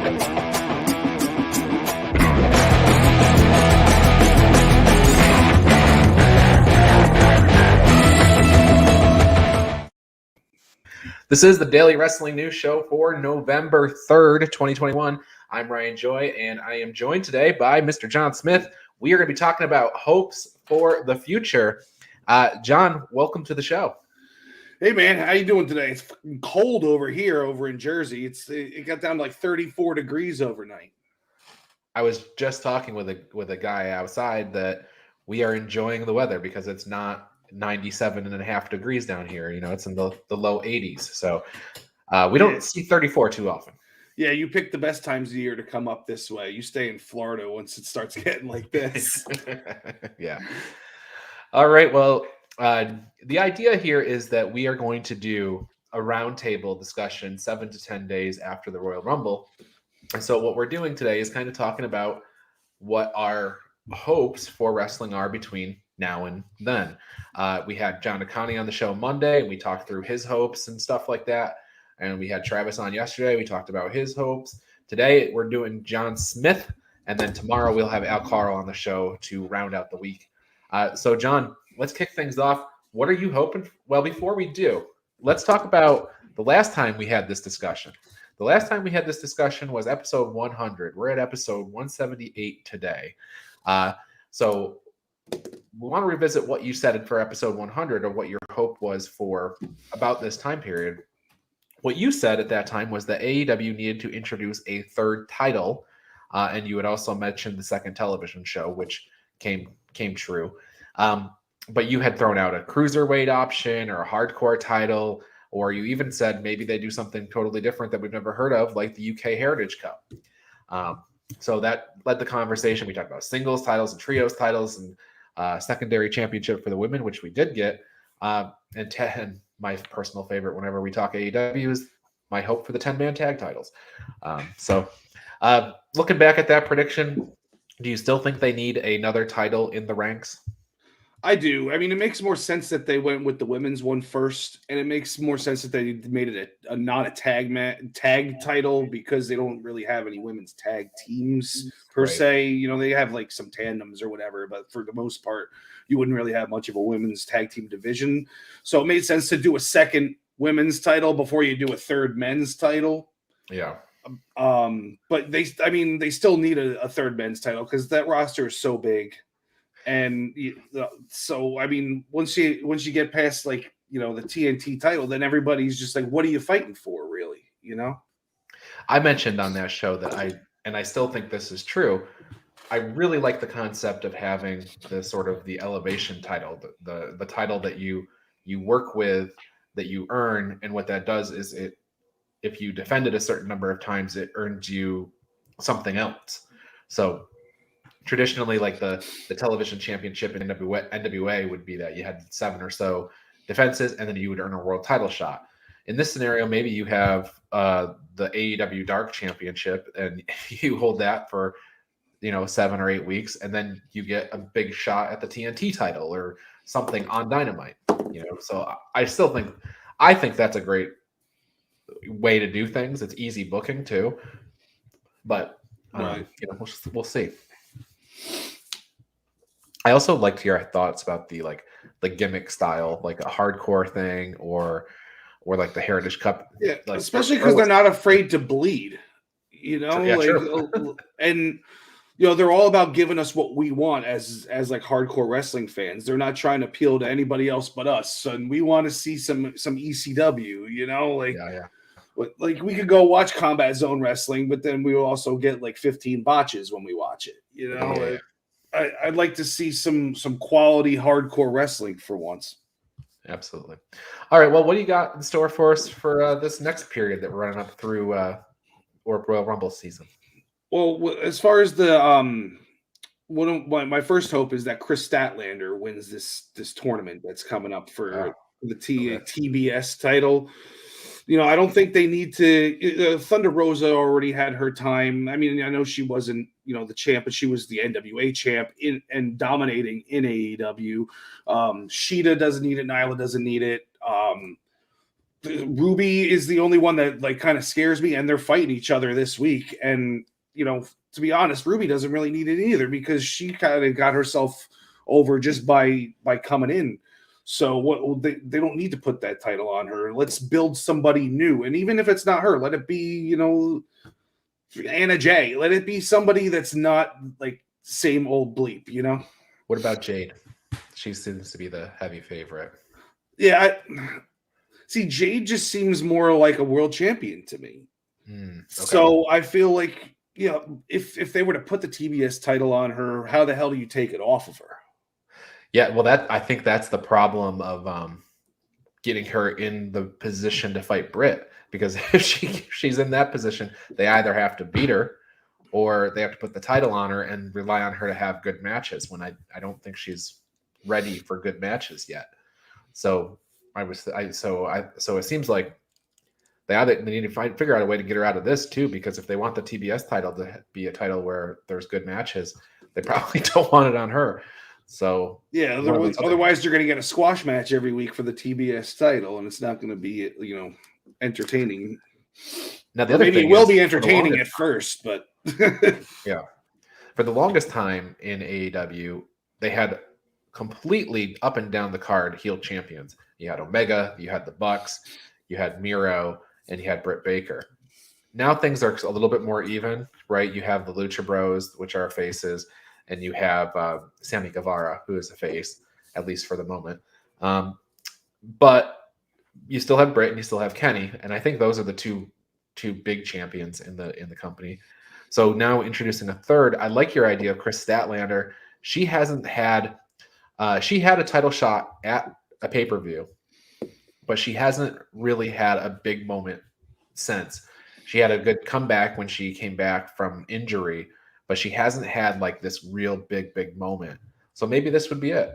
This is the Daily Wrestling News Show for November 3rd, 2021. I'm Ryan Joy, and I am joined today by Mr. John Smith. We are going to be talking about hopes for the future. John, welcome to the show. Hey man, how you doing today? It's fucking cold over here, over in Jersey. It got down to like 34 degrees overnight. I was just talking with a guy outside that we are enjoying the weather because it's not 97.5 degrees down here. You know, it's in the low 80s. So we don't see 34 too often. Yeah, you pick the best times of the year to come up this way. You stay in Florida once it starts getting like this. Yeah. All right. Well, the idea here is that we are going to do a roundtable discussion 7 to 10 days after the Royal Rumble. And so what we're doing today is kind of talking about what our hopes for wrestling are between now and then. We had John Akani on the show Monday, and we talked through his hopes and stuff like that. And we had Travis on yesterday. We talked about his hopes. Today, we're doing John Smith. And then tomorrow, we'll have Al Carl on the show to round out the week. So, John, let's kick things off. What are you hoping? Well, before we do, let's talk about the last time we had this discussion. The last time we had this discussion was episode 100. We're at episode 178 today. So we want to revisit what you said for episode 100 or what your hope was for about this time period. What you said at that time was that AEW needed to introduce a third title, and you had also mentioned the second television show, which came true. But you had thrown out a cruiserweight option or a hardcore title, or you even said maybe they do something totally different that we've never heard of, like the UK Heritage Cup. So that led the conversation. We talked about singles titles and trios titles and secondary championship for the women, which we did get. And my personal favorite whenever we talk AEW is my hope for the 10-man tag titles. So looking back at that prediction, do you still think they need another title in the ranks? I do. I mean, it makes more sense that they went with the women's one first, and it makes more sense that they made it not a tag title because they don't really have any women's tag teams per se. You know, they have like some tandems or whatever, but for the most part, you wouldn't really have much of a women's tag team division. So it made sense to do a second women's title before you do a third men's title. Yeah. But they still need a third men's title because that roster is so big. And so, I mean, once you get past like, you know, the TNT title, then everybody's just like, what are you fighting for, really? You know? I mentioned on that show that I still think this is true. I really like the concept of having the sort of the elevation title, the title that you work with, that you earn. And what that does is if you defend it a certain number of times, it earns you something else. So traditionally, like the television championship in NWA would be that you had 7 or so defenses, and then you would earn a world title shot. In this scenario, maybe you have the AEW Dark Championship, and you hold that for 7 or 8 weeks, and then you get a big shot at the TNT title or something on Dynamite. So I think that's a great way to do things. It's easy booking too, but we'll see. I also liked your thoughts about the gimmick style, like a hardcore thing or like the Heritage Cup. Yeah, especially because they're not afraid to bleed, True. And they're all about giving us what we want as like hardcore wrestling fans. They're not trying to appeal to anybody else but us, and we want to see some ECW. Yeah. Like we could go watch Combat Zone Wrestling, but then we will also get like 15 botches when we watch it. Yeah. I'd like to see some quality hardcore wrestling for once. Absolutely. All right. Well, what do you got in store for us for this next period that we're running up through Royal Rumble season? Well, as far as the my first hope is that Chris Statlander wins this tournament that's coming up for the TBS title. I don't think they need to. Thunder Rosa already had her time. I mean, I know she wasn't, the champ, but she was the NWA champ and dominating in AEW. Sheeta doesn't need it. Nyla doesn't need it. Ruby is the only one that like kind of scares me, and they're fighting each other this week. And to be honest, Ruby doesn't really need it either because she kind of got herself over just by coming in. So what they don't need to put that title on her. Let's build somebody new, and even if it's not her, let it be Anna Jay. Let it be somebody that's not like same old bleep. What about Jade? She seems to be the heavy favorite. Yeah, see, Jade just seems more like a world champion to me. Okay. So I feel like, if they were to put the TBS title on her, how the hell do you take it off of her? Yeah, well, I think that's the problem of getting her in the position to fight Britt, because if she's in that position, they either have to beat her or they have to put the title on her and rely on her to have good matches. When I don't think she's ready for good matches yet. So so it seems like they need to figure out a way to get her out of this too, because if they want the TBS title to be a title where there's good matches, they probably don't want it on her. So yeah, otherwise they're going to get a squash match every week for the TBS title, and it's not going to be entertaining. Now the other thing it will be entertaining at first, but yeah, for the longest time in AEW, they had completely up and down the card heel champions. You had Omega, you had the Bucks, you had Miro, and you had Britt Baker. Now things are a little bit more even, right? You have the Lucha Bros, which are faces, and you have Sammy Guevara, who is a face, at least for the moment. But you still have Britt and you still have Kenny, and I think those are the two big champions in the company. So now introducing a third, I like your idea of Chris Statlander. She hasn't had she had a title shot at a pay-per-view, but she hasn't really had a big moment since. She had a good comeback when she came back from injury, but she hasn't had like this real big moment. So maybe this would be it.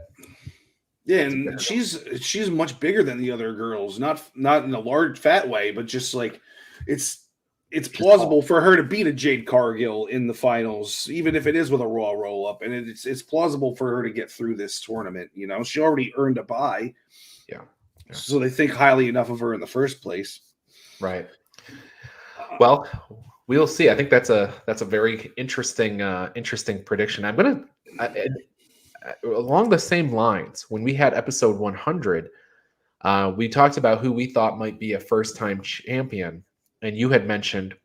Yeah, and she's much bigger than the other girls, not in a large fat way, but just like it's plausible for her to beat a Jade Cargill in the finals, even if it is with a Raw roll up, and it's plausible for her to get through this tournament. She already earned a bye. Yeah. So they think highly enough of her in the first place. Right. Well, we'll see. I think that's a very interesting prediction. I'm gonna along the same lines. When we had episode 100, we talked about who we thought might be a first-time champion, and you had mentioned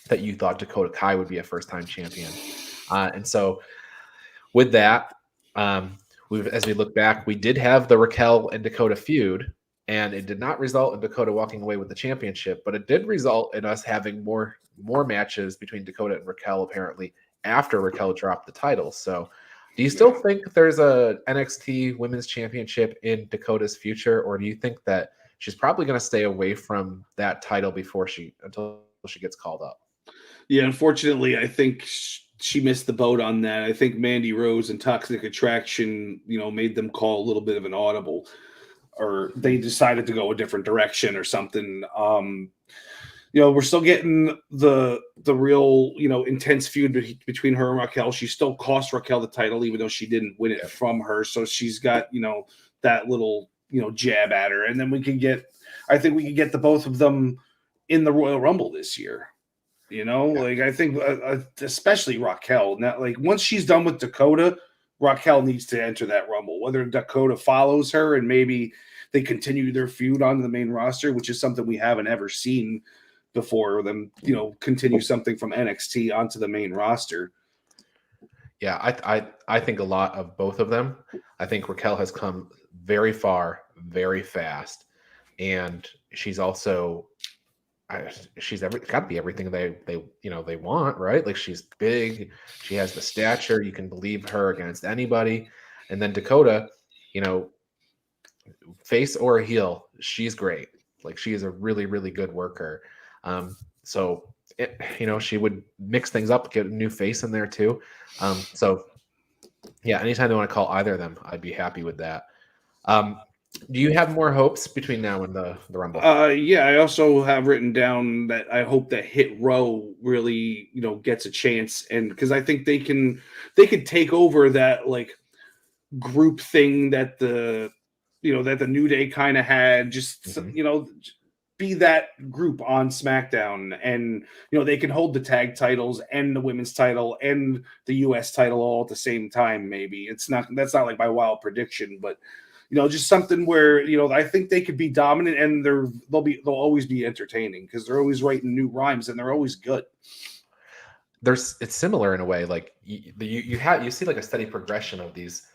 that you thought Dakota Kai would be a first-time champion. And so, with that, as we look back, we did have the Raquel and Dakota feud. And it did not result in Dakota walking away with the championship, but it did result in us having more matches between Dakota and Raquel, apparently, after Raquel dropped the title. So do you still think there's a NXT Women's Championship in Dakota's future, or do you think that she's probably going to stay away from that title until she gets called up? Yeah, unfortunately, I think she missed the boat on that. I think Mandy Rose and Toxic Attraction, made them call a little bit of an audible, or they decided to go a different direction or something. We're still getting the real, intense feud between her and Raquel. She still cost Raquel the title, even though she didn't win it from her. So she's got, that little, jab at her. And then I think we can get the both of them in the Royal Rumble this year. Like I think especially Raquel. Now, like once she's done with Dakota, Raquel needs to enter that Rumble. Whether Dakota follows her and maybe they continue their feud on the main roster, which is something we haven't ever seen before them, continue something from NXT onto the main roster. Yeah, I think a lot of both of them. I think Raquel has come very far, very fast, and she's also she's got to be everything they want, right? Like she's big, she has the stature, you can believe her against anybody. And then Dakota, face or heel, she's great. Like she is a really, really good worker. So she would mix things up, get a new face in there too. So yeah, anytime they want to call either of them, I'd be happy with that. Do you have more hopes between now and the Rumble? Yeah, I also have written down that I hope that Hit Row really, gets a chance, and because I think they could take over that like group thing that the New Day kind of had. Just be that group on SmackDown, and they can hold the tag titles and the women's title and the US title all at the same time. Maybe that's not like my wild prediction, but just something where I think they could be dominant, and they'll always be entertaining because they're always writing new rhymes and they're always good. It's similar in a way. Like you see like a steady progression of these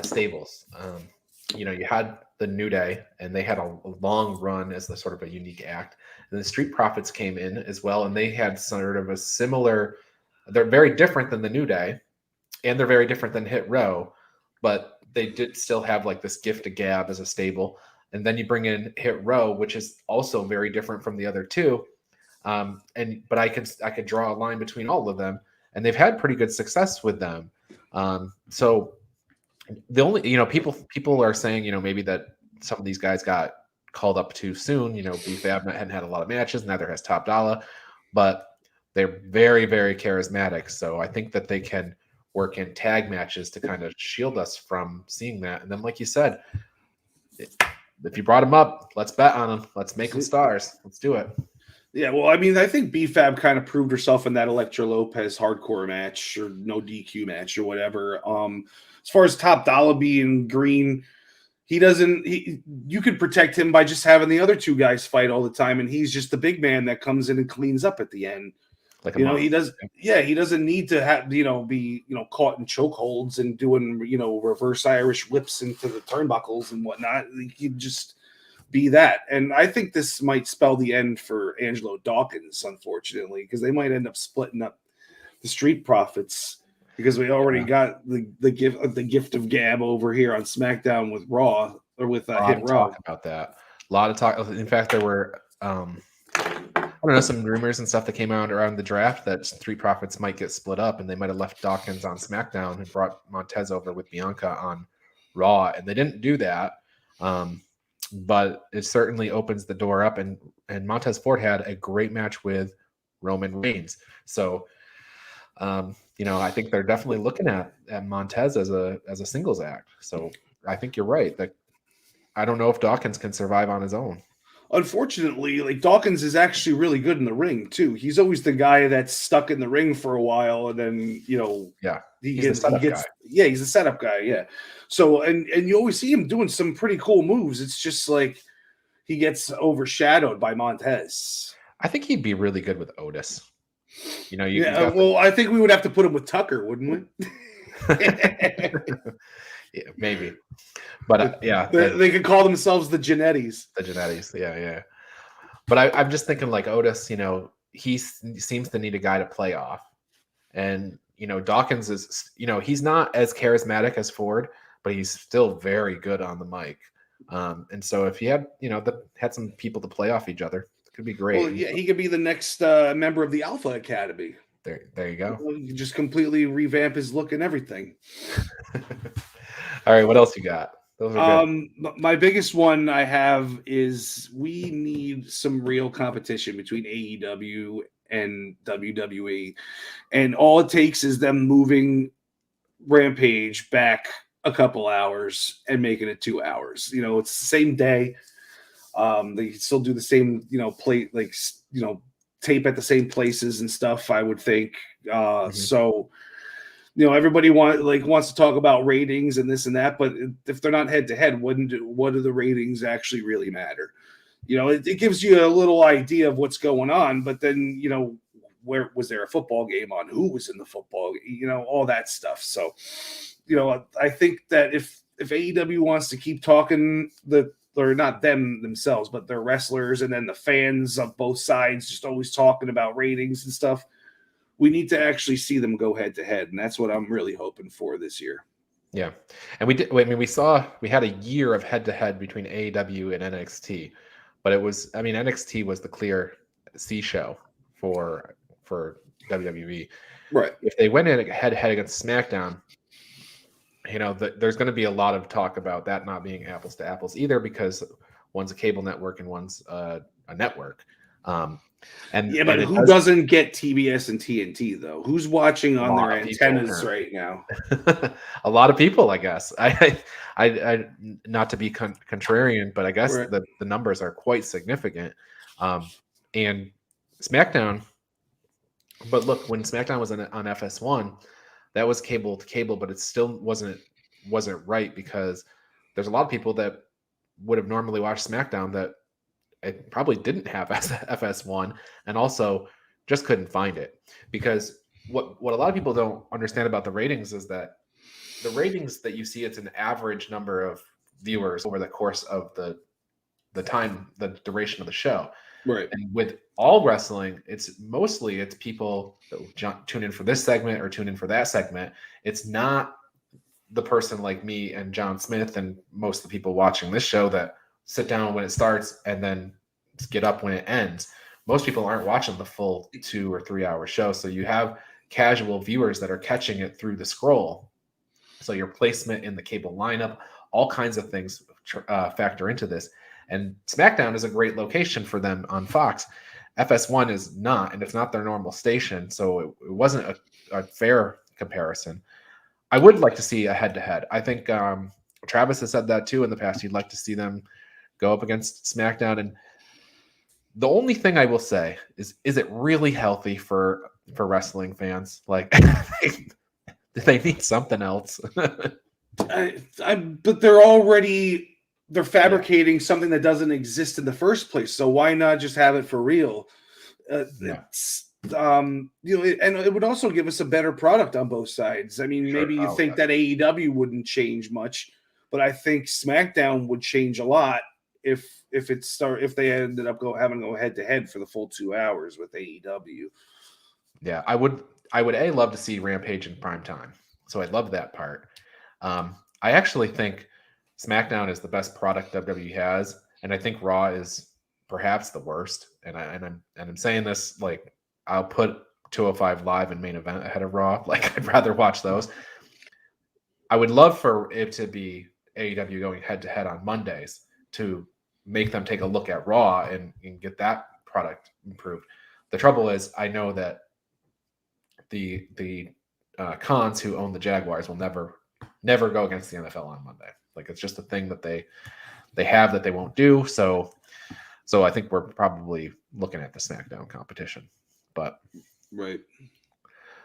stables. You had the New Day, and they had a long run as the sort of a unique act. And the Street Profits came in as well, and they had sort of a similar. They're very different than the New Day, and they're very different than Hit Row, but they did still have like this gift of gab as a stable. And then you bring in Hit Row, which is also very different from the other two. But I could draw a line between all of them, and they've had pretty good success with them. So the only people are saying maybe that some of these guys got called up too soon. B-Fab hadn't had a lot of matches, neither has Top Dollar, but they're very, very charismatic. So I think that they can work in tag matches to kind of shield us from seeing that. And then, like you said, if you brought them up, let's bet on them. Let's make them stars. Let's do it. Yeah, well, I mean, I think B-Fab kind of proved herself in that Elektra Lopez hardcore match or no DQ match or whatever. As far as Top Dollar being green, you could protect him by just having the other two guys fight all the time, and he's just the big man that comes in and cleans up at the end. Like he doesn't need to have be caught in chokeholds and doing reverse Irish whips into the turnbuckles and whatnot. He just be that. And I think this might spell the end for Angelo Dawkins, unfortunately, because they might end up splitting up the Street Profits, because we already got the gift of gab over here on SmackDown with Raw, or with Hit Raw. About that. A lot of talk. In fact, there were I don't know, some rumors and stuff that came out around the draft that Street Profits might get split up, and they might have left Dawkins on SmackDown and brought Montez over with Bianca on Raw, and they didn't do that. But it certainly opens the door up, and Montez Ford had a great match with Roman Reigns. So, I think they're definitely looking at Montez as a singles act. So I think you're right that I don't know if Dawkins can survive on his own. Unfortunately, like, Dawkins is actually really good in the ring too. He's always the guy that's stuck in the ring for a while, and then he's a setup guy. Yeah. So and you always see him doing some pretty cool moves. It's just like he gets overshadowed by Montez. I think he'd be really good with Otis. I think we would have to put him with Tucker, wouldn't we? Yeah, maybe. But they could call themselves the Genettis. The Genettis, yeah. But I'm just thinking, like, Otis, he seems to need a guy to play off. And, Dawkins is, he's not as charismatic as Ford, but he's still very good on the mic. And so if he had, had some people to play off each other, it could be great. Well, yeah, he could be the next member of the Alpha Academy. There you go. You can just completely revamp his look and everything. All right, what else you got? Those are good. My biggest one I have is we need some real competition between AEW and WWE, and all it takes is them moving Rampage back a couple hours and making it 2 hours. It's the same day. They still do the same, tape at the same places and stuff, I would think. So everybody wants to talk about ratings and this and that, but if they're not head to head, what do the ratings actually really matter? It gives you a little idea of what's going on, but then where was there a football game on? Who was in the football? All that stuff. So I think that if AEW wants to keep talking, or not themselves, but their wrestlers and then the fans of both sides just always talking about ratings and stuff, we need to actually see them go head to head, and that's what I'm really hoping for this year. Yeah, and we did. I mean, we had a year of head to head between AEW and NXT, but NXT was the clear C show for WWE. Right. If they went in head to head against SmackDown, there's going to be a lot of talk about that not being apples to apples either, because one's a cable network and one's a network. And yeah, but it who doesn't get TBS and TNT though? Who's watching on their antennas right now? A lot of people, I guess. I not to be contrarian, but I guess Right. the numbers are quite significant. And SmackDown, but look, when SmackDown was on FS1, that was cable to cable, but it still wasn't right because there's a lot of people that would have normally watched SmackDown that it probably didn't have FS1 and also just couldn't find it. Because what a lot of people don't understand about the ratings is that the ratings that you see, it's an average number of viewers over the course of the duration of the show. Right. And with all wrestling, it's people that tune in for this segment or tune in for that segment. It's not the person like me and John Smith and most of the people watching this show that sit down when it starts and then get up when it ends. Most people aren't watching the full 2 or 3 hour show. So you have casual viewers that are catching it through the scroll. So your placement in the cable lineup, all kinds of things factor into this. And SmackDown is a great location for them on Fox. FS1 is not, and it's not their normal station. So it wasn't a fair comparison. I would like to see a head-to-head. I think Travis has said that too in the past. He'd like to see them go up against SmackDown. And the only thing I will say is it really healthy for wrestling fans? Like, they need something else. But they're fabricating something that doesn't exist in the first place. So why not just have it for real? Yeah. And it would also give us a better product on both sides. I mean, maybe you think that AEW wouldn't change much, but I think SmackDown would change a lot if they ended up having to go head to head for the full 2 hours with AEW. Yeah, I would love to see Rampage in prime time. So I'd love that part. I actually think SmackDown is the best product WWE has, and I think Raw is perhaps the worst. And I'm saying this like I'll put 205 Live and Main Event ahead of Raw. Like I'd rather watch those. I would love for it to be AEW going head to head on Mondays to make them take a look at Raw and get that product improved. The trouble is, I know that the cons who own the Jaguars will never go against the NFL on Monday. Like it's just a thing that they have that they won't do. So I think we're probably looking at the SmackDown competition. But right.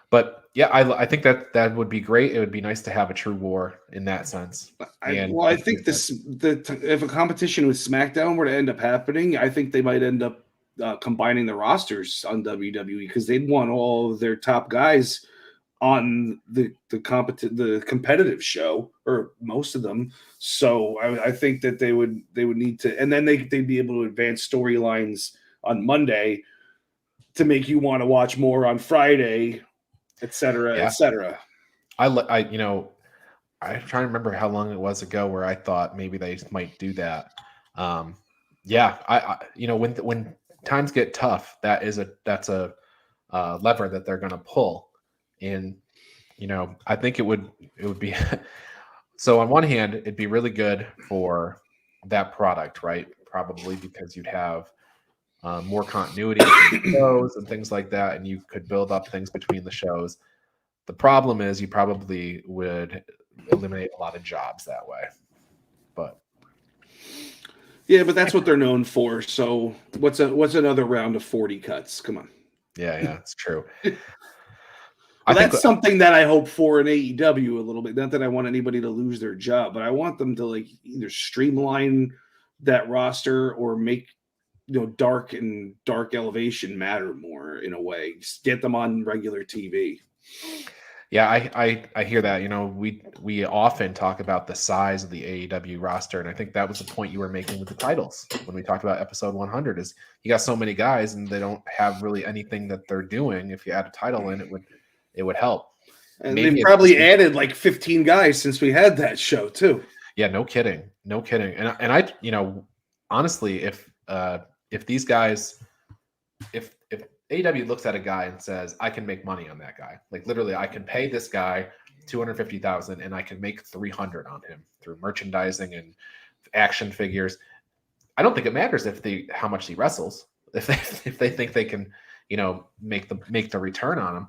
But yeah, I think that would be great. It would be nice to have a true war in that sense. I think if a competition with SmackDown were to end up happening, I think they might end up combining the rosters on WWE because they'd want all of their top guys on the competitive show, or most of them. So I think that they would need to, and then they'd be able to advance storylines on Monday to make you want to watch more on Friday, et cetera, et cetera. I'm trying to remember how long it was ago where I thought maybe they might do that. When times get tough, that's a lever that they're going to pull. And I think it would be so. On one hand, it'd be really good for that product, right? Probably because you'd have more continuity between shows and things like that, and you could build up things between the shows. The problem is you probably would eliminate a lot of jobs that way. But yeah, but that's what they're known for. So what's another round of 40 cuts? Come on. Yeah, it's true. Well, that's something that I hope for in AEW a little bit. Not that I want anybody to lose their job, but I want them to like either streamline that roster or make dark elevation matter more in a way. Just get them on regular TV. Yeah, I hear that. We often talk about the size of the AEW roster, and I think that was the point you were making with the titles when we talked about episode 100. Is you got so many guys, and they don't have really anything that they're doing. If you add a title in, it would help. And they've probably added like 15 guys since we had that show too. Yeah, no kidding. And I, honestly, if these guys, if AEW looks at a guy and says, I can make money on that guy. Like literally, I can pay this guy $250,000 and I can make $300 on him through merchandising and action figures. I don't think it matters how much he wrestles. if they think they can, make the return on him.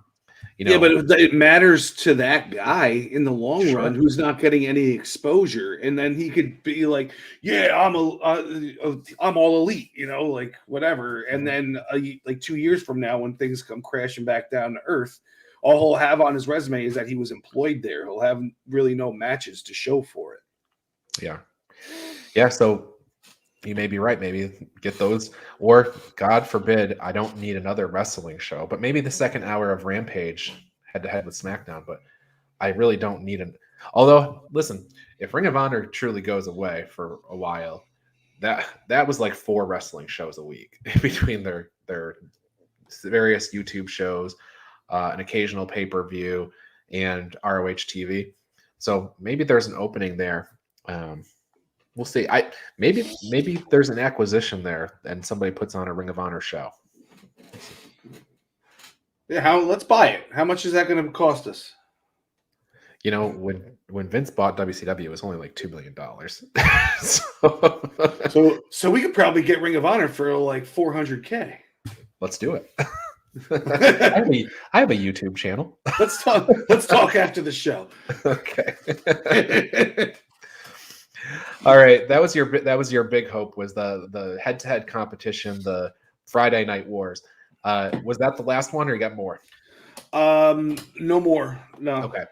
Yeah, but it matters to that guy in the long Sure. run who's not getting any exposure, and then he could be like, "Yeah, I'm all elite," like whatever. And then like 2 years from now, when things come crashing back down to earth, all he'll have on his resume is that he was employed there. He'll have really no matches to show for it. Yeah. So you may be right. Maybe get those, or God forbid, I don't need another wrestling show, but maybe the second hour of Rampage head to head with SmackDown. But I really don't need an. Although, listen, if Ring of Honor truly goes away for a while, that was like 4 wrestling shows a week between their various YouTube shows, an occasional pay-per-view, and ROH TV. So maybe there's an opening there. We'll see. Maybe there's an acquisition there, and somebody puts on a Ring of Honor show. Yeah, let's buy it. How much is that going to cost us? When Vince bought WCW, it was only like $2 million. So we could probably get Ring of Honor for like $400K. Let's do it. I have a YouTube channel. Let's talk after the show. Okay. All right, that was your big hope, was the head-to-head competition, the Friday Night Wars. Was that the last one, or you got more? No more. No. Okay,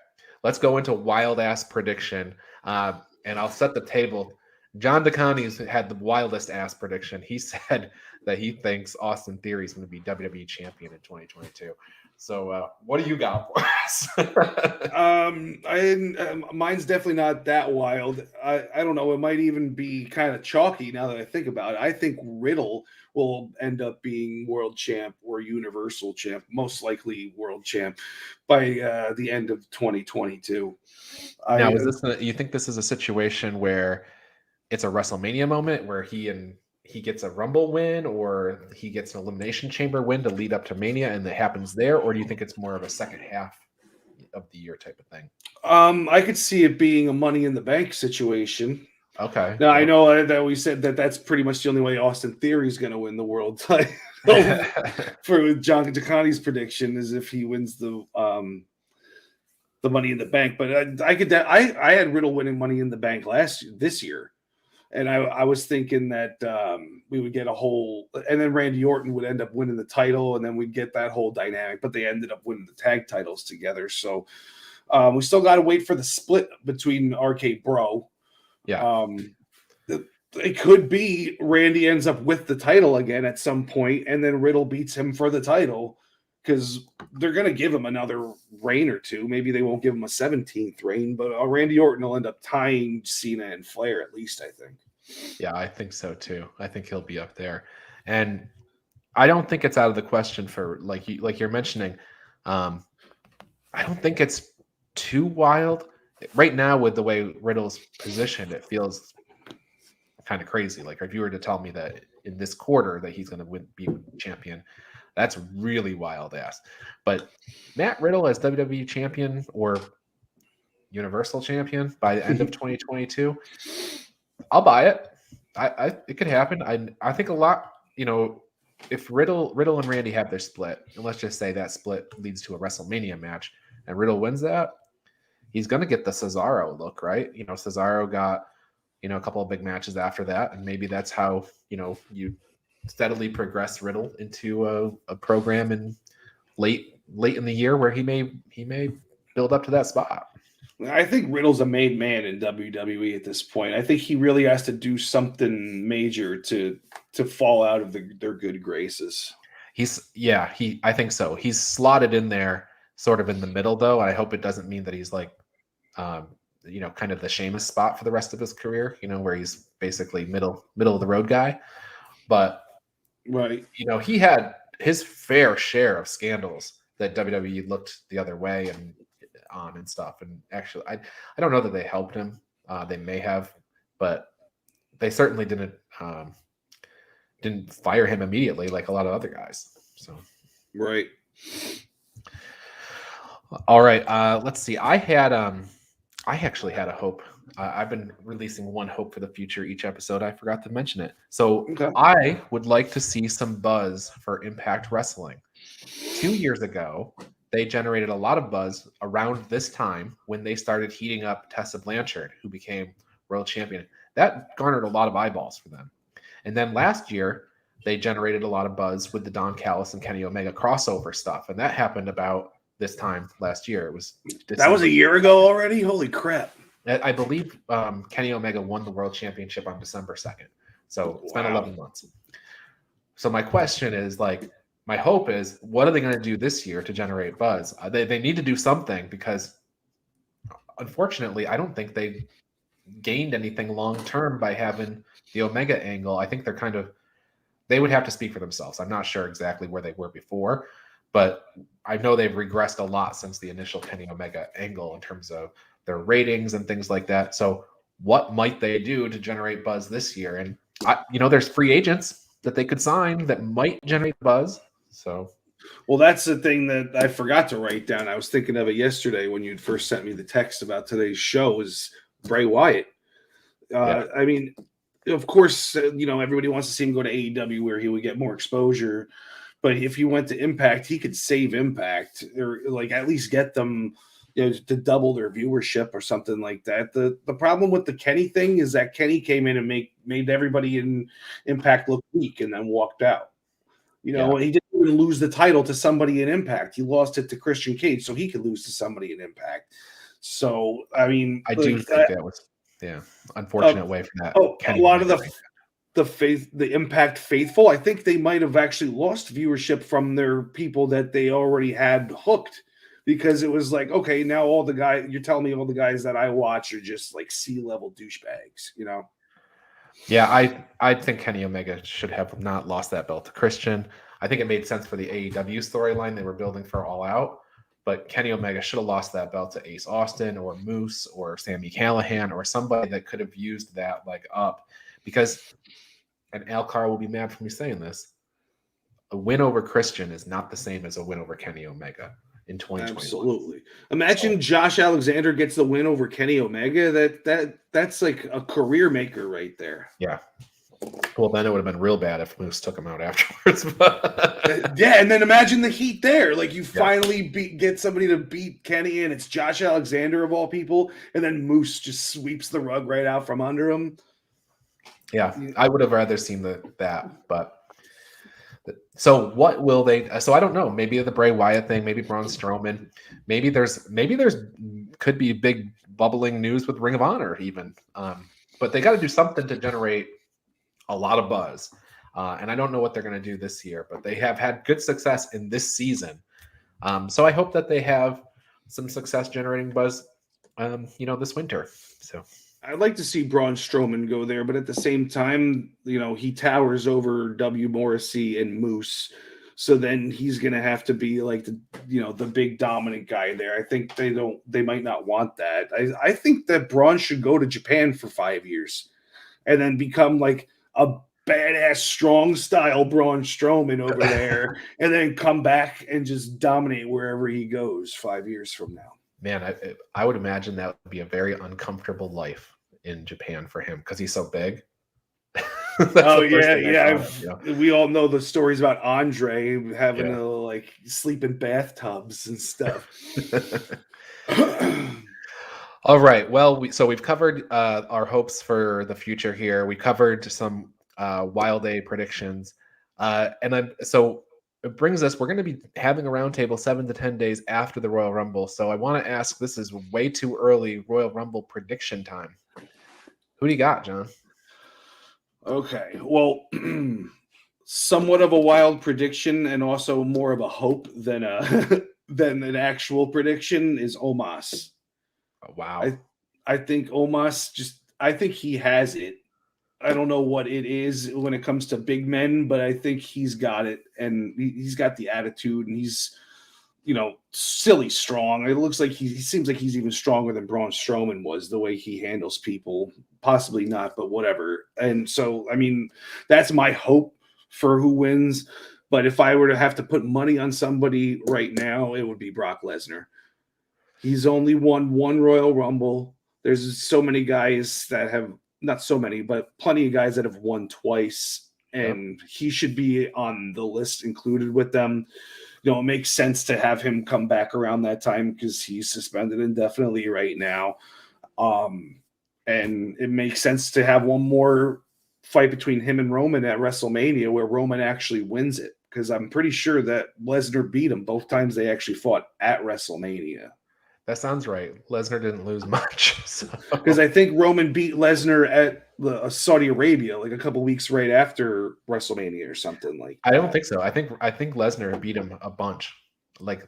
let's go into wild ass prediction, and I'll set the table. John DeConnie's had the wildest ass prediction. He said that he thinks Austin Theory is going to be WWE champion in 2022. So, what do you got for us? Mine's definitely not that wild. I don't know. It might even be kind of chalky now that I think about it. I think Riddle will end up being world champ or universal champ, most likely world champ by the end of 2022. Now, you think this is a situation where it's a WrestleMania moment where he gets a Rumble win, or he gets an Elimination Chamber win to lead up to Mania, and that happens there? Or do you think it's more of a second half of the year type of thing? I could see it being a Money in the Bank situation. Okay. Now, I know that we said that that's pretty much the only way Austin Theory is going to win the world title. For John DeConnie's prediction is if he wins the Money in the Bank. But I had Riddle winning Money in the Bank this year. And I was thinking that we would get and then Randy Orton would end up winning the title, and then we'd get that whole dynamic. But they ended up winning the tag titles together. So we still got to wait for the split between RK Bro. Yeah. It could be Randy ends up with the title again at some point, and then Riddle beats him for the title, because they're going to give him another reign or two. Maybe they won't give him a 17th reign, but Randy Orton will end up tying Cena and Flair, at least, I think. Yeah, I think so too. I think he'll be up there. And I don't think it's out of the question for, like you're mentioning, I don't think it's too wild. Right now, with the way Riddle's positioned, it feels kind of crazy. Like, if you were to tell me that in this quarter that he's going to be champion, that's really wild ass. But Matt Riddle as WWE champion or Universal champion by the end of 2022, I'll buy it. It could happen. I think a lot, if Riddle and Randy have their split, and let's just say that split leads to a WrestleMania match and Riddle wins that, he's going to get the Cesaro look, right? Cesaro got, a couple of big matches after that, and maybe that's how, you steadily progress Riddle into a program in late in the year where he may build up to that spot. I think Riddle's a made man in WWE at this point. I think he really has to do something major to fall out of their good graces. I think so. He's slotted in there sort of in the middle, though. I hope it doesn't mean that he's like, kind of the Sheamus spot for the rest of his career, where he's basically middle of the road guy. But right, he had his fair share of scandals that WWE looked the other way and stuff. And actually, I don't know that they helped him. They may have, but they certainly didn't fire him immediately like a lot of other guys. So right. All right. Let's see. I actually had a hope I've been releasing one hope for the future each episode. I forgot to mention it. So Okay. I would like to see some buzz for Impact Wrestling. 2 years ago, they generated a lot of buzz around this time when they started heating up Tessa Blanchard, who became world champion. That garnered a lot of eyeballs for them. And then last year, they generated a lot of buzz with the Don Callis and Kenny Omega crossover stuff. And that happened about this time last year. It was That was a year ago already? Holy crap. I believe Kenny Omega won the world championship on December 2nd. So it's been 11 months. So my question is, like, my hope is, what are they going to do this year to generate buzz? They need to do something, because unfortunately, I don't think they gained anything long term by having the Omega angle. I think they would have to speak for themselves. I'm not sure exactly where they were before, but I know they've regressed a lot since the initial Kenny Omega angle in terms of their ratings and things like that. So what might they do to generate buzz this year? And there's free agents that they could sign that might generate buzz. So, well, that's the thing that I forgot to write down. I was thinking of it yesterday when you first sent me the text about today's show, is Bray Wyatt. I mean, of course, everybody wants to see him go to AEW where he would get more exposure. But if he went to Impact, he could save Impact, or like at least get them to double their viewership or something like that. The problem with the Kenny thing is that Kenny came in and made everybody in Impact look weak and then walked out. He didn't even lose the title to somebody in Impact. He lost it to Christian Cage, so he could lose to somebody in Impact. So, I mean, I do think that was unfortunate way for that. A lot of the Impact faithful, I think they might have actually lost viewership from their people that they already had hooked, because it was like, okay, now you're telling me all the guys that I watch are just like C-level douchebags, Yeah, I think Kenny Omega should have not lost that belt to Christian. I think it made sense for the AEW storyline they were building for All Out, but Kenny Omega should have lost that belt to Ace Austin or Moose or Sami Callihan or somebody that could have used that up, because, and Alcar will be mad for me saying this, a win over Christian is not the same as a win over Kenny Omega in 2021. Absolutely. Imagine Josh Alexander gets the win over Kenny Omega. That's like a career maker right there. Yeah. Well, then it would have been real bad if Moose took him out afterwards. Yeah, and then imagine the heat there. Like, you finally get somebody to beat Kenny, and it's Josh Alexander of all people, and then Moose just sweeps the rug right out from under him. Yeah, I would have rather seen that, but so what will they? So I don't know. Maybe the Bray Wyatt thing. Maybe Braun Strowman. Maybe there's could be big bubbling news with Ring of Honor even. But they got to do something to generate a lot of buzz. And I don't know what they're going to do this year, but they have had good success in this season. So I hope that they have some success generating buzz, this winter. So I'd like to see Braun Strowman go there, but at the same time, he towers over W. Morrissey and Moose. So then he's going to have to be like the big dominant guy there. I think they might not want that. I think that Braun should go to Japan for 5 years and then become like a badass strong style Braun Strowman over there, and then come back and just dominate wherever he goes 5 years from now. Man, I would imagine that would be a very uncomfortable life in Japan for him because he's so big. Oh yeah. We all know the stories about Andre having to sleep in bathtubs and stuff. All right. Well, we've covered our hopes for the future here. We covered some Wild A predictions, so it brings us. We're going to be having a roundtable 7 to 10 days after the Royal Rumble. So I want to ask. This is way too early. Royal Rumble prediction time. Who do you got, John? Okay. Well, somewhat of a wild prediction, and also more of a hope than than an actual prediction is Omos. Oh, wow. I think Omos I think he has it. I don't know what it is when it comes to big men, but I think he's got it, and he's got the attitude, and he's, silly strong. It looks like he seems like he's even stronger than Braun Strowman was, the way he handles people. Possibly not, but whatever. And so, I mean, that's my hope for who wins. But if I were to have to put money on somebody right now, it would be Brock Lesnar. He's only won one Royal Rumble. There's so many guys that have not so many, but plenty of guys that have won twice, and he should be on the list included with them. It makes sense to have him come back around that time because he's suspended indefinitely right now. And it makes sense to have one more fight between him and Roman at WrestleMania where Roman actually wins it, because I'm pretty sure that Lesnar beat him both times they actually fought at WrestleMania. That sounds right. Lesnar didn't lose much. Because I think Roman beat Lesnar at Saudi Arabia like a couple weeks right after WrestleMania or something like that. I don't think so. I think Lesnar beat him a bunch. Like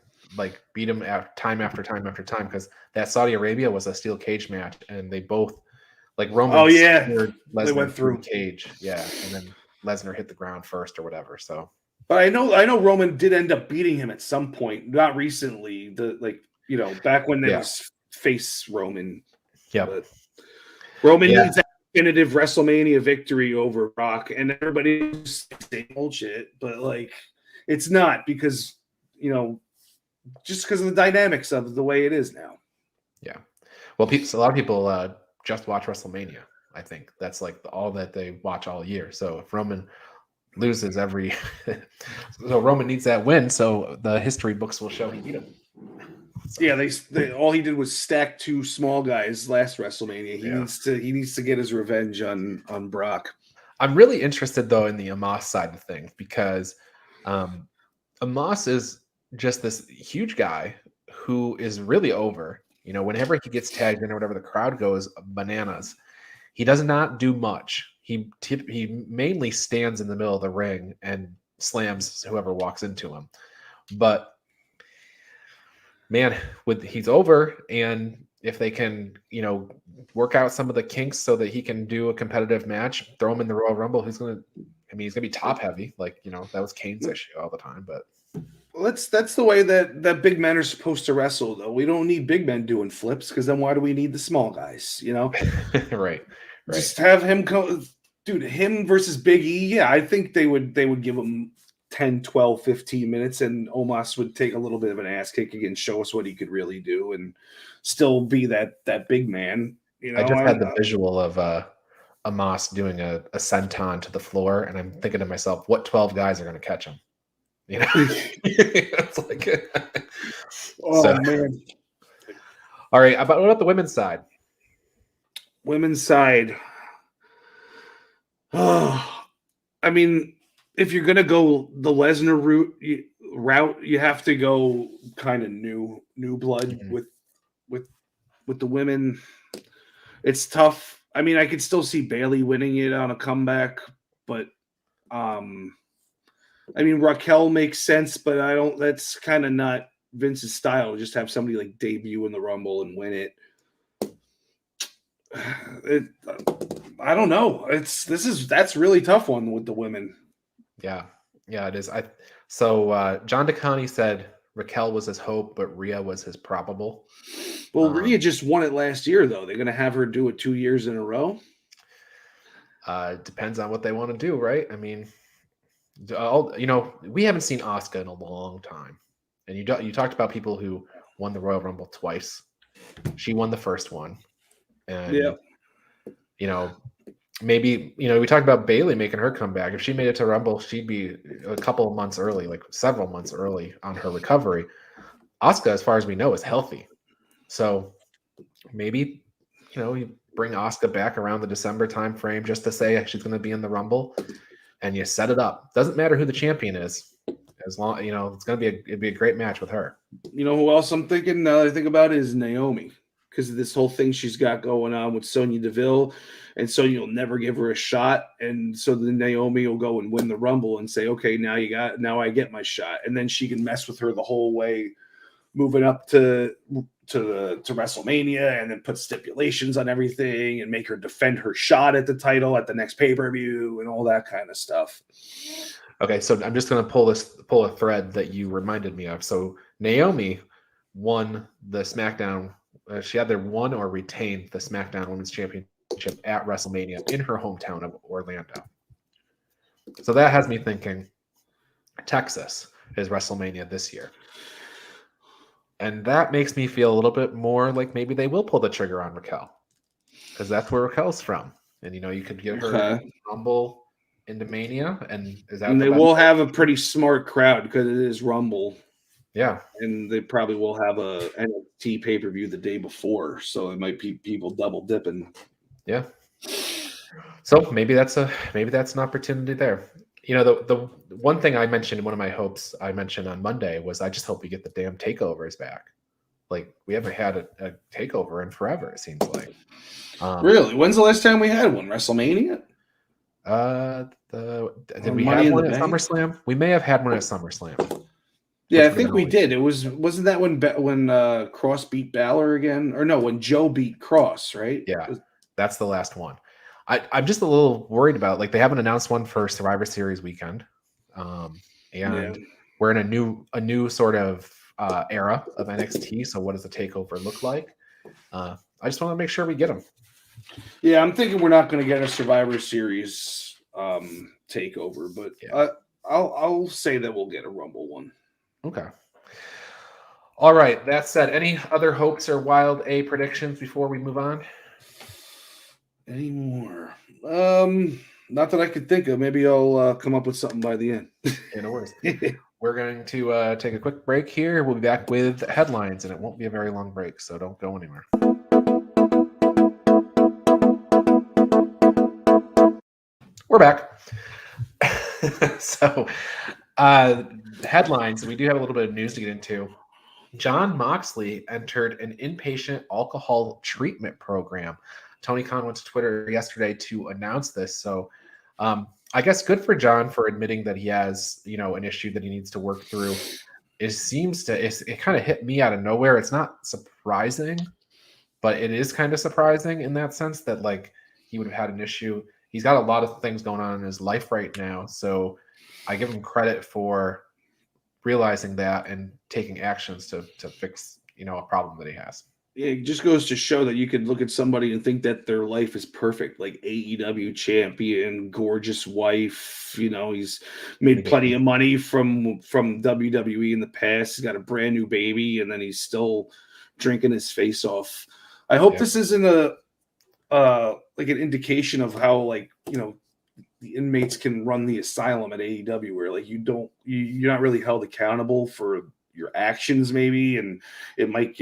beat him time after time after time, because that Saudi Arabia was a steel cage match, and they both Roman. Oh yeah, Lesnar they went through the cage, yeah, and then Lesnar hit the ground first or whatever. So, but I know Roman did end up beating him at some point, not recently. Back when there was face Roman. Yeah, Roman needs that definitive WrestleMania victory over Brock, and everybody's saying bullshit, but it's not, because just because of the dynamics of the way it is now. Yeah. Well, a lot of people just watch WrestleMania. I think that's all that they watch all year. So if Roman loses so Roman needs that win, so the history books will show he beat him. So. Yeah, they all he did was stack two small guys last WrestleMania. He needs to get his revenge on Brock. I'm really interested though in the Omos side of things, because Omos is just this huge guy who is really over. Whenever he gets tagged in or whatever, the crowd goes bananas. He does not do much. He mainly stands in the middle of the ring and slams whoever walks into him. But man, he's over, and if they can, work out some of the kinks so that he can do a competitive match, throw him in the Royal Rumble, he's gonna be top heavy. That was Kane's issue all the time, but. Well, that's the way that big men are supposed to wrestle, though. We don't need big men doing flips, because then why do we need the small guys? Right. Just have him come, dude. Him versus Big E. Yeah, I think they would give him 10, 12, 15 minutes, and Omos would take a little bit of an ass kicking and show us what he could really do, and still be that big man. I just had the visual of Omos doing a senton to the floor, and I'm thinking to myself, what 12 guys are going to catch him? It's man. All right, what about the women's side? Women's side. Oh, I mean, if you're gonna go the Lesnar route, you have to go kind of new blood with the women. It's tough. I mean, I could still see Bayley winning it on a comeback, but I mean, Raquel makes sense, but that's kind of not Vince's style. Just have somebody debut in the Rumble and win it. I don't know. That's really tough one with the women. Yeah, it is. So John DeConnie said Raquel was his hope, but Rhea was his probable. Well, Rhea just won it last year, though. They're going to have her do it 2 years in a row. Depends on what they want to do, right? I mean, we haven't seen Asuka in a long time, and you talked about people who won the Royal Rumble twice. She won the first one, and maybe we talked about Bayley making her comeback. If she made it to Rumble, she'd be a couple of months early, several months early on her recovery. Asuka, as far as we know, is healthy, so maybe you bring Asuka back around the December time frame just to say she's going to be in the Rumble. And you set it up. Doesn't matter who the champion is, as long it's gonna be it'd be a great match with her. You know who else I'm thinking now that I think about it is Naomi, because of this whole thing she's got going on with Sonya Deville, and Sonya will never give her a shot, and so then Naomi will go and win the Rumble and say, okay, now I get my shot, and then she can mess with her the whole way, moving up to WrestleMania, and then put stipulations on everything and make her defend her shot at the title at the next pay-per-view and all that kind of stuff. Okay, so I'm just going to pull a thread that you reminded me of. So Naomi won the SmackDown. She either won or retained the SmackDown Women's Championship at WrestleMania in her hometown of Orlando. So that has me thinking Texas is WrestleMania this year. And that makes me feel a little bit more like maybe they will pull the trigger on Raquel. because that's where Raquel's from, and you could get her Okay. Rumble into Mania, and is that And the they best will way? have a pretty smart crowd because it is Rumble, Yeah, and they probably will have a NXT pay-per-view the day before, so it might be people double dipping. yeah. So maybe that's an opportunity there. The one thing I mentioned, one of my hopes I mentioned on Monday was I just hope we get the damn takeovers back. Like we haven't had a takeover in forever. It seems like. Really? When's the last time we had one? WrestleMania? Did Or we Money have in the one at Bank? SummerSlam? We may have had one at SummerSlam. Yeah, Which I would have think been we always- did. Wasn't that when Cross beat Balor again? Or no, when Joe beat Cross, right? Yeah, that's the last one. I'm just a little worried about like they haven't announced one for Survivor Series weekend, and Yeah. we're in a new sort of era of NXT. So what does the takeover look like? I just want to make sure we get them. Yeah, I'm thinking we're not going to get a Survivor Series takeover, but Yeah. I'll say that we'll get a Rumble one. Okay. All right. That said, any other hopes or wild A predictions before we move on? Any more? Not that I could think of. Maybe I'll come up with something by the end. Yeah, no worries. We're going to take a quick break here. We'll be back with headlines, and it won't be a very long break, so don't go anywhere. We're back. So, headlines. We do have a little bit of news to get into. Jon Moxley entered an inpatient alcohol treatment program. Tony Khan went to Twitter yesterday to announce this. So, I guess good for John for admitting that he has, an issue that he needs to work through. It kind of hit me out of nowhere. It's not surprising, but it is kind of surprising in that sense that like he would have had an issue. He's got a lot of things going on in his life right now. So I give him credit for realizing that and taking actions to fix, a problem that he has. Yeah, it just goes to show that you could look at somebody and think that their life is perfect, like AEW champion, gorgeous wife. He's made plenty of money from WWE in the past. He's got a brand new baby, and then he's still drinking his face off. I hope this isn't like an indication of how the inmates can run the asylum at AEW, where like you're not really held accountable for your actions, maybe, and it might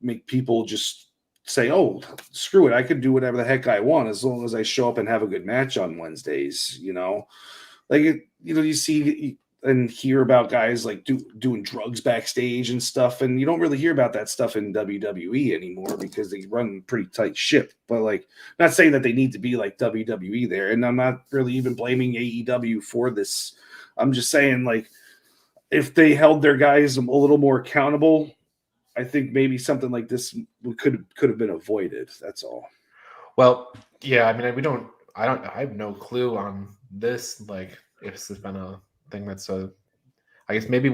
make people just say, "Oh, screw it, I could do whatever the heck I want as long as I show up and have a good match on Wednesdays." You see and hear about guys like doing drugs backstage and stuff, and you don't really hear about that stuff in WWE anymore because they run pretty tight ship. But not saying that they need to be like WWE there, and I'm not really even blaming AEW for this. I'm just saying if they held their guys a little more accountable, I think maybe something like this could have been avoided. That's all. Well, yeah, I mean, I have no clue on this. Like, if this has been a thing that's I guess maybe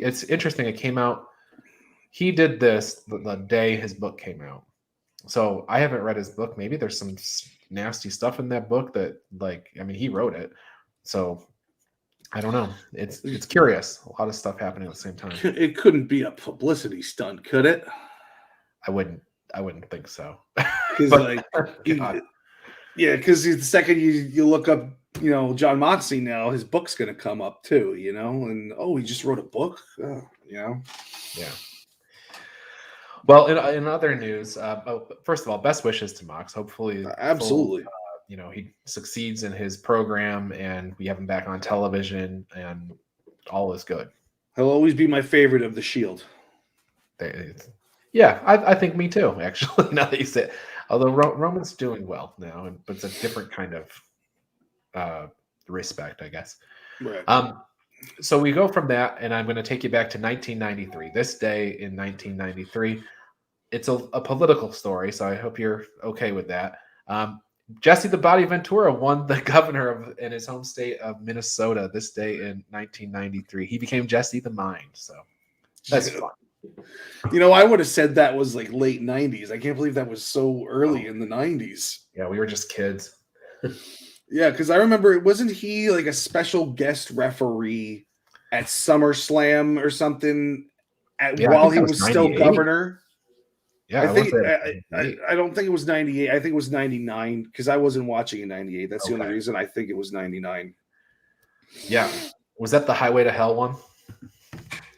it's interesting. It came out. He did this the day his book came out. So I haven't read his book. Maybe there's some nasty stuff in that book that he wrote it. So I don't know. It's curious. A lot of stuff happening at the same time. It couldn't be a publicity stunt, could it? I wouldn't think so. Because because the second you look up, Jon Moxley now, his book's going to come up too, and he just wrote a book, Yeah. Well, in other news, first of all, best wishes to Mox. Hopefully, absolutely. He succeeds in his program, and we have him back on television, and all is good. He'll always be my favorite of the Shield. Yeah, I think me too. Actually, now that you say it. Although Roman's doing well now, but it's a different kind of respect, I guess. Right. So we go from that, and I'm going to take you back to 1993. This day in 1993, it's a political story, so I hope you're okay with that. Jesse the Body Ventura won the governor in his home state of Minnesota this day in 1993. He became Jesse the Mind, so that's fun. I would have said that was like late 90s. I can't believe that was so early in the 90s. Yeah, we were just kids. Yeah, because I remember, wasn't he like a special guest referee at SummerSlam or something while he was still governor? Yeah, I think want to say I don't think it was 98. I think it was 99 because I wasn't watching in 98. That's the only Okay. reason I think it was 99. Yeah. Was that the Highway to Hell one?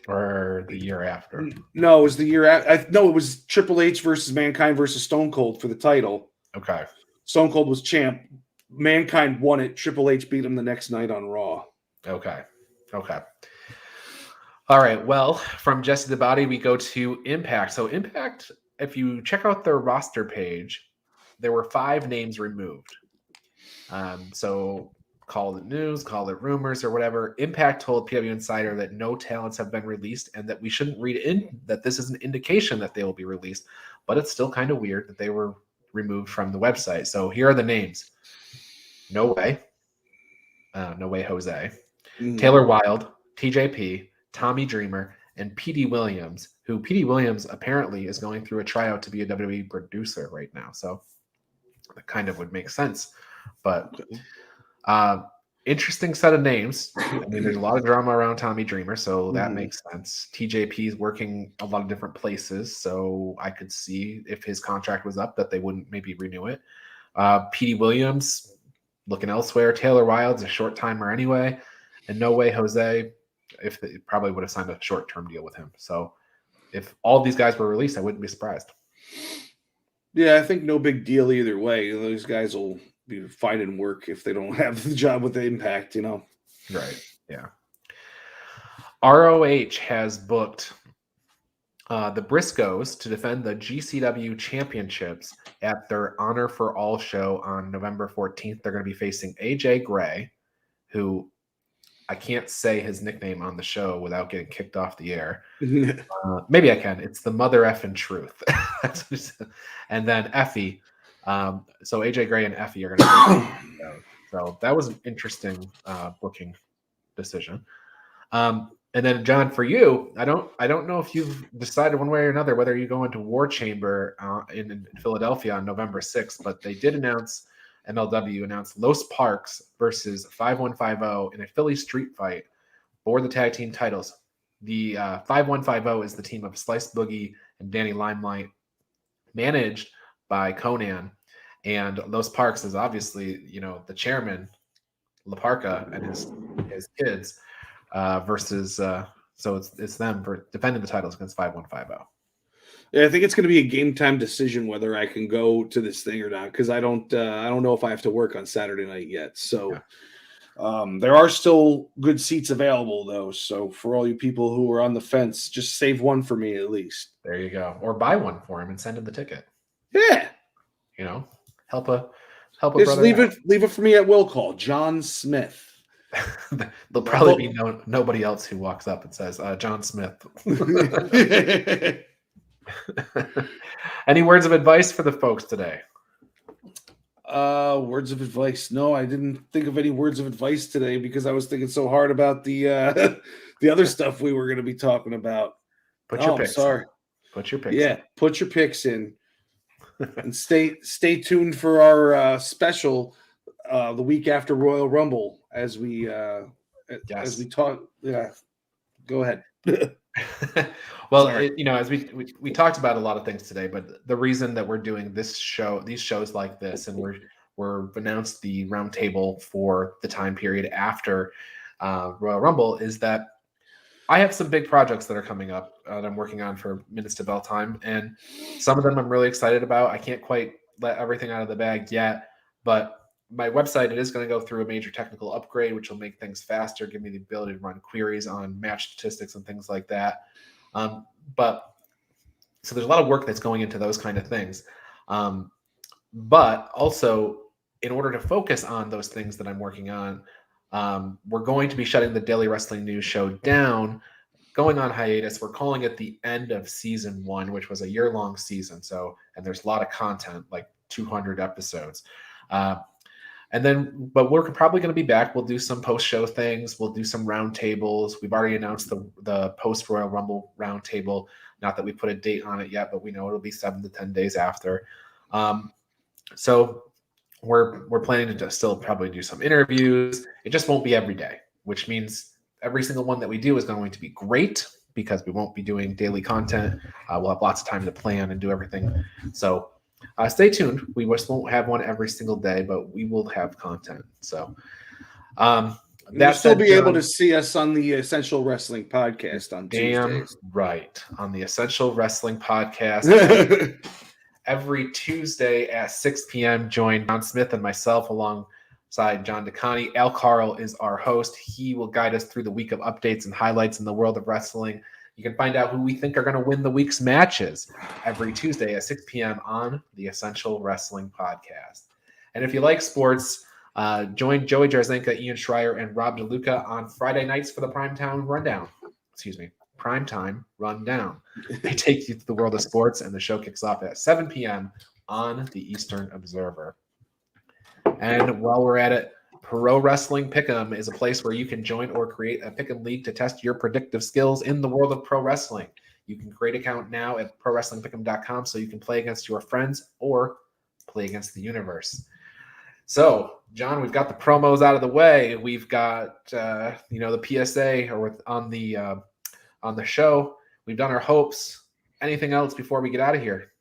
Or the year after? No, it was the year after. No, it was Triple H versus Mankind versus Stone Cold for the title. Okay. Stone Cold was champ. Mankind won it. Triple H beat him the next night on Raw. Okay. Okay. All right. Well, from Jesse the Body, we go to Impact. So Impact, if you check out their roster page, there were 5 names removed. So call it news, call it rumors, or whatever. Impact told PW Insider that no talents have been released and that we shouldn't read in that this is an indication that they will be released. But it's still kind of weird that they were removed from the website. So here are the names: No Way, No Way Jose, Taylor Wilde, TJP, Tommy Dreamer, and PD Williams, who PD Williams apparently is going through a tryout to be a WWE producer right now. So that kind of would make sense. But interesting set of names. I mean, there's a lot of drama around Tommy Dreamer, so that makes sense. TJP is working a lot of different places, so I could see if his contract was up that they wouldn't maybe renew it. PD Williams looking elsewhere. Taylor Wilde's a short timer anyway, and No Way Jose, if they probably would have signed a short-term deal with him. So if all these guys were released, I wouldn't be surprised. Yeah, I think no big deal either way. Those guys will be finding work if they don't have the job with the Impact, Right. Yeah. ROH has booked the Briscoes to defend the GCW championships at their Honor for All show on November 14th. They're going to be facing AJ Gray, who I can't say his nickname on the show without getting kicked off the air. Maybe I can. It's the Mother Effin' Truth. And then Effie. So AJ Gray and Effie are going to. So that was an interesting booking decision. And then John, for you, I don't know if you've decided one way or another whether you go into War Chamber in Philadelphia on November 6th, but they did announce. MLW announced Los Parks versus 5150 in a Philly street fight for the tag team titles. The 5150 is the team of Slice Boogie and Danny Limelight, managed by Conan. And Los Parks is obviously, the chairman, La Parka, and his kids versus. So it's them for defending the titles against 5150. Yeah, I think it's going to be a game time decision whether I can go to this thing or not, because I don't know if I have to work on Saturday night yet. So there are still good seats available though. So for all you people who are on the fence, just save one for me at least. There you go, or buy one for him and send him the ticket. Yeah, help a just brother. Leave it for me at will call John Smith. There'll probably be nobody else who walks up and says John Smith. Any words of advice for the folks today? Words of advice. No, I didn't think of any words of advice today because I was thinking so hard about the other stuff we were going to be talking about. Put your picks in. Put your picks in. And stay tuned for our special the week after Royal Rumble as we talk. Yeah, go ahead. Well, as we talked about a lot of things today, but the reason that we're doing these shows like this, and we're announced the roundtable for the time period after Royal Rumble, is that I have some big projects that are coming up that I'm working on for Minutes to Bell Time, and some of them I'm really excited about. I can't quite let everything out of the bag yet, but my website, it is going to go through a major technical upgrade, which will make things faster, give me the ability to run queries on match statistics and things like that. But so there's a lot of work that's going into those kind of things. But also, in order to focus on those things that I'm working on, we're going to be shutting the Daily Wrestling News show down, going on hiatus. We're calling it the end of season 1, which was a year-long season. And there's a lot of content, like 200 episodes. But we're probably going to be back. We'll do some post-show things. We'll do some roundtables. We've already announced the post-Royal Rumble roundtable. Not that we put a date on it yet, but we know it'll be 7 to 10 days after. So we're planning to still probably do some interviews. It just won't be every day, which means every single one that we do is going to be great, because we won't be doing daily content. We'll have lots of time to plan and do everything. So stay tuned. We just won't have one every single day, but we will have content. So you'll still be able to see us on the Essential Wrestling Podcast on Tuesdays. Right. On the Essential Wrestling Podcast. Every Tuesday at 6 p.m. Join John Smith and myself alongside John DeConi. Al Carl is our host. He will guide us through the week of updates and highlights in the world of wrestling. You can find out who we think are going to win the week's matches every Tuesday at 6 p.m. on the Essential Wrestling Podcast. And if you like sports, join Joey Jarzenka, Ian Schreier, and Rob DeLuca on Friday nights for the Primetime Rundown. Primetime Rundown. They take you to the world of sports, and the show kicks off at 7 p.m. on the Eastern Observer. And while we're at it, Pro Wrestling Pick'em is a place where you can join or create a Pick'em league to test your predictive skills in the world of pro wrestling. You can create an account now at ProWrestlingPick'em.com so you can play against your friends or play against the universe. So, John, we've got the promos out of the way. We've got the PSA on the show. We've done our hopes. Anything else before we get out of here?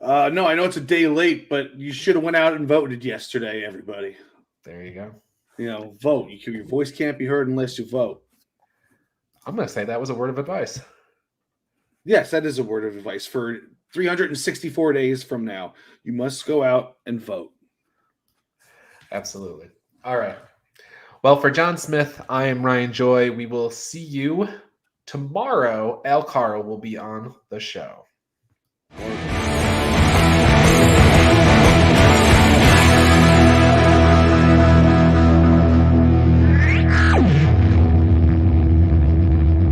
No, I know it's a day late, but you should have went out and voted yesterday, everybody. There you go. Vote. Your voice can't be heard unless you vote. I'm going to say that was a word of advice. Yes, that is a word of advice. For 364 days from now, you must go out and vote. Absolutely. All right. Well, for John Smith, I am Ryan Joy. We will see you tomorrow. Al Carl will be on the show.